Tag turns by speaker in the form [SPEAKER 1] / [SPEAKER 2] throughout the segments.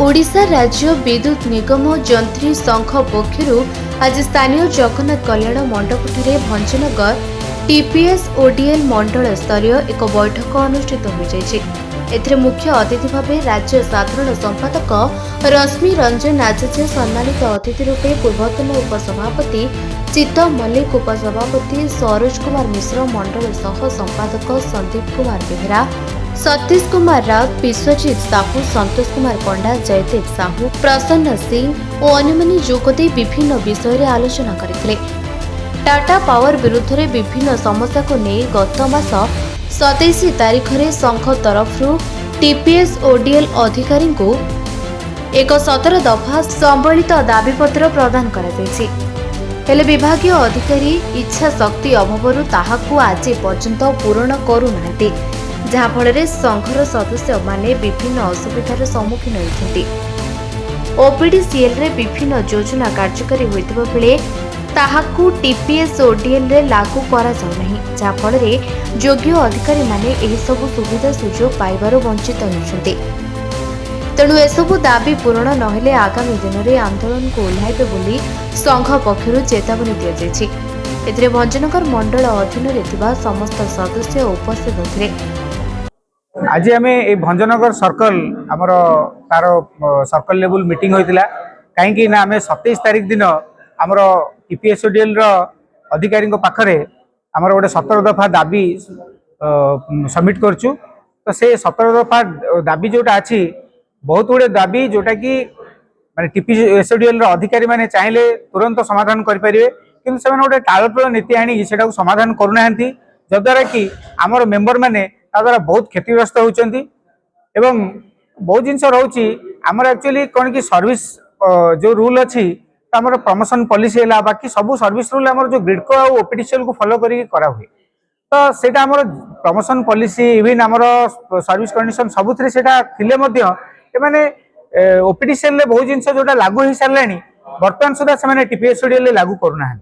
[SPEAKER 1] ओडिशा राज्य विद्युत निगम जंत्री संघ पक्षरु आज स्थानीय जगन्नाथ कल्याण मंडपटी भंजनगर टीपीएस ओडीएल मंडल स्तरीय एक बैठक अनुष्ठित हो मुख्य अतिथि भाव राज्य साधारण संपादक रश्मि रंजन आचार्य सम्मानित अतिथि रूपे पूर्वतन उपसभापति चित्त मल्लिक, उपसभापति सरोज कुमार मिश्र, मंडल सह संपादक संदीप कुमार बेहेरा, सतीश कुमार राउत, विश्वजीत साहू, संतोष कुमार पंडा, जयदेव साहू, प्रसन्न सिंह और अन्य जोगदे विभिन्न विषय में आलोचना करते। टाटा पावर विरुद्ध में विभिन्न समस्या को नहीं गत मास 27 तारीख में संघ तरफ टीपीएस ओडीएल अधिकारी को एक 17 दफा संबलित दाबीपत्र प्रदान कर विभागीय अधिकारी इच्छा शक्ति अभाव ताहाकू आज पर्यंत पूरण करूना, जहाँफल संघर सदस्य माने विभिन्न असुविधार सम्मुखीन होती। ओपीडीसीएल रे विभिन्न योजना कार्यकारी होइतिबा बेले ताहाकू टीपीएस ओडीएल रे लागू करा जाउ नहीं, जहाँफल योग्य अधिकारी माने एही सबु सुविधा सुजोग पाइबार वंचित होइछन्ते। तेणु एसबु दाबी पूरण नहेले आगामी दिन में आंदोलन को ओह्लाइबे बोली संघ पक्षरु चेतावनी दिया जायछि। एथिरे भंजनगर मंडल अधीन रे थिबा समस्त सदस्य उपस्थित होथिले।
[SPEAKER 2] आज आम ये भंजनगर सर्कल आमर तार सर्कल लेवल मीटिंग होता कहीं आम 27 तारीख दिन आमर टीपीएस ओडीएल अधिकारी पाखरे आमर गोटे 17 दफा दाबी सबमिट करछु। तो से 17 दफा दाबी जोटा अच्छी बहुत गुड़े दाबी जोटा कि माने टीपीएस ओडीएल अधिकारी माने चाहिले तुरंत समाधान करें, कि से गोटे टालटोल नीति आनी से समाधान करूना, जद्वारा कि आमर मेंबर माने द्वारा बहुत क्षतिग्रस्त होती। बहुत जिनस रोचे आमर एक्चुअली कौन कि सर्विस जो रूल अच्छी आमर प्रमोशन पॉलिसी है, बाकी सब सर्विस रूल आमर जो ग्रिडको और ओपीडीसीएल को फॉलो करा हुए। तो सेटा आमर प्रमोशन पॉलिसी इवन आमर सर्विस कंडीशन सबुथिरे सेटा थिले मध्य एमाने ओपीडीसीएल रे बहुत जिनस जोटा लागू हो सारे बर्तमान सुधा से टीपीएस ओडीएल लागू करूना।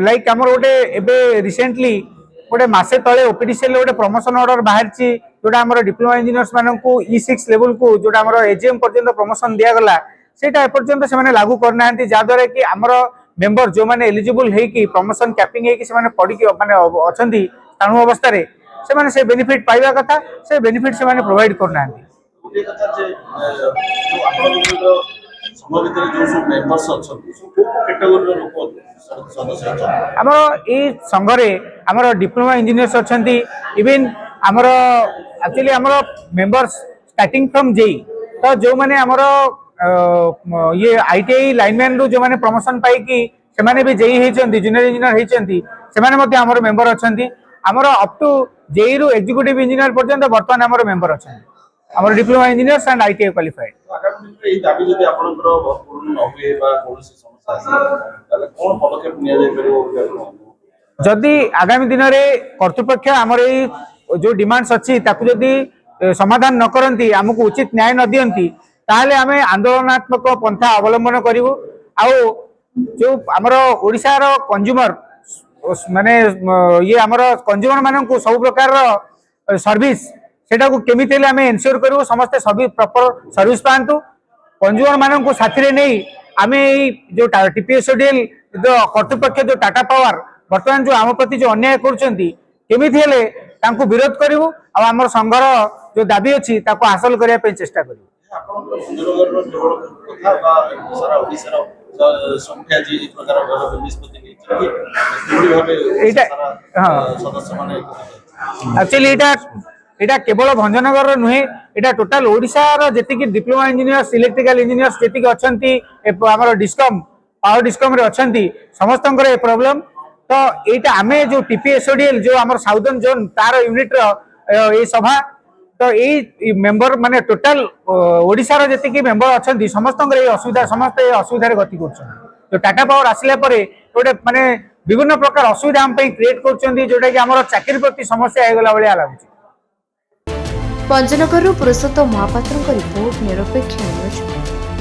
[SPEAKER 2] लाइक आमर गोटे एबे रिसेंटली गोटे मसे तले ओपीडीसीएल गोटे प्रमोशन ऑर्डर बाहर जोटा आमर डिप्लोमा इंजीनियर्स मानू E6 लेवल को जोटा आमर एजीएम पर्यंत प्रमोशन दिगला सेटा एपर्यंत से लागू करना, जहाद्वारा कि आमर मेंबर जो मैंने एलिजिबल है प्रमोशन कैपिंग है पढ़ी माने अच्छा स्थाणु अवस्था से बेनिफिट पाइबा कथा से बेनिफिट से प्रोवाइड करना। आम ये संघरे आमर डिप्लोमा इंजीनियर्स अच्छा, इवन आमर एक्चुअली आमर मेंबर्स स्टार्टिंग फ्रॉम जेई, तो जो मैंने आमर ये आईटीआई लाइनमैन रू जो मैंने प्रमोशन पाई से भी जेई होती जूनियर इंजीनियर होती आमर मेंबर अच्छा। आमर अप टू जेई रु एग्जीक्यूटिव इंजीनियर पर्यंत बर्तमान आमर मेंबर अच्छा, आमर diploma engineers and ITI qualified. जदि आगामी दिन में कर्तृपक्ष आमर जो डिमांड्स अच्छी जदि समाधान न करती, आमको उचित न्याय न दियंती, ताहले आम आंदोलनात्मक पंथा अवलंबन करूँ। जो आमर ओडिशार कंज्यूमर माने ये आमर कंज्यूमर मानू सब प्रकार सर्विस सेटा को केमिति आम एनश्योर करूँ, समस्ते सभी प्रॉपर सर्विस पातु कंज्यूमर मानू साथी नहीं। आम जो टीपीएस ओडीएल जो कर्तृपक्ष जो टाटा पावर बर्तमान जो आम प्रति जो अन्याय करमिति विरोध करूँ, आम संघर जो दाबी अच्छी हासिल करने चेष्टा करूँ। एक्चुअली एटा केवल भंजनगर नुहे, एटा टोटाल ओडिशार जेतिकी डिप्लोमा इंजीनियर्स इलेक्ट्रिकल इंजीनियर्स जेतिकी अछंती हमर डिस्कम पावर डिस्कम रे अछंती समस्तंकर ए प्रॉब्लम। तो एटा आमे जो टीपीएस ओडीएल जो हमर साउदर्न जोन तार यूनिट रो ए सभा, तो ये मेंबर माने टोटाल ओडिशार जेतिकी मेंबर अछंती समस्तंकर ए असुविधा समस्त ए असुविधा गति करछन। तो टाटा पावर आसिला परे गोटे माने विभिन्न प्रकार असुविधा हम पे क्रिएट करछंती, जोटा कि हमर चाकरी प्रति समस्या आइगला बलिया लागुची।
[SPEAKER 1] भंजनगर पुरुषोत्तम महापात्र रिपोर्ट निरपेक्ष न्यूज।